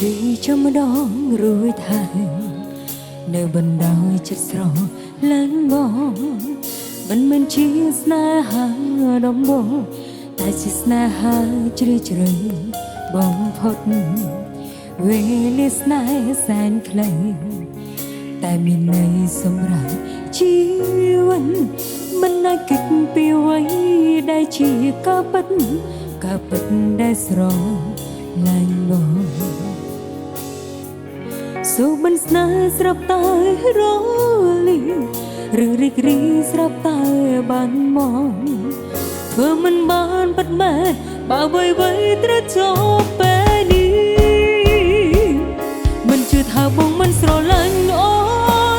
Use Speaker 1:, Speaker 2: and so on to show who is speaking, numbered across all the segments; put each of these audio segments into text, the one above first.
Speaker 1: ឈឺចាំម្ដងរួចហើយនៅបណ្ដោយចិត្តស្រលាញ់បងមិនមែនជាស្នេហាដំបូងតែជាស្នេហាជ្រាលជ្រៅបំផុតវេលាស្នេហ៍សែនខ្លីតែមានន័យសម្រាប់ជីវិតមិនអាចគិតពីអ្វីដែលជាការពិតដែលស្រឡាញ់បងសូមិនស្នេហ៍ស្រាប់តែរលីឬរីករាយស្រាប់តែបានមកធ្វើមិនបានពិតមែនបើអ្វីត្រូវចប់ពេលនេះមិនជឿថាបងមិនស្រឡាញ់អូ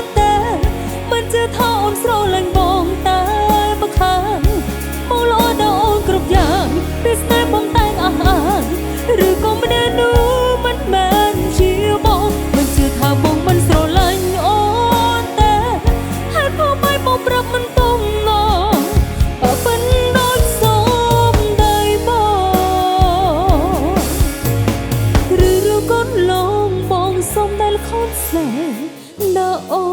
Speaker 1: នតែមិនជឿថាអូនស្រឡាញ់បងតែមកខាងមកលោដល់អូនគ្រប់យ៉ាងពីស្នេហ៍បងតែងអស់អានឬក៏ម្នាក់នោះមិនមែនជាបងមិនជឿថាបងមិនស្រឡាញ់អូនតែហើយផងមិនបងប្រាប់មិនទំនងបើមិនដូចសូមដៃបងឬកូនលងបងសូមដែលខូចស្នេហ៍ដល់អូ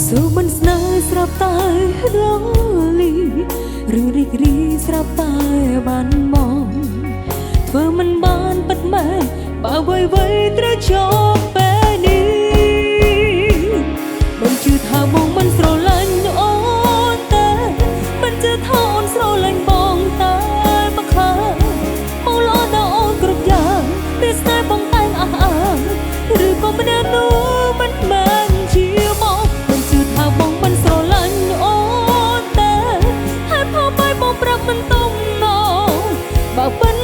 Speaker 1: សូមិនស្នេហ៍ស្រាប់តែរលីឬរីករាយស្រាប់តែបានមកធ្វើមិនបានពិតមែនបើអ្វីត្រូវចប់ពេលនេះមិនជឿថាបងមិនស្រឡាញ់អូនតែមិនជឿថាអូនស្រឡាញ់បងតែមកខាងមកលោដល់អូនគ្រប់យ៉ាងពីស្នេហ៍បងតែងអស់អានឬក៏ម្នាក់នោះមិនមែនជាបងមិនជឿថាបងមិនស្រឡាញ់អូនតែហើយផងបាយបងប្រាប់មិនទំនងបើមិន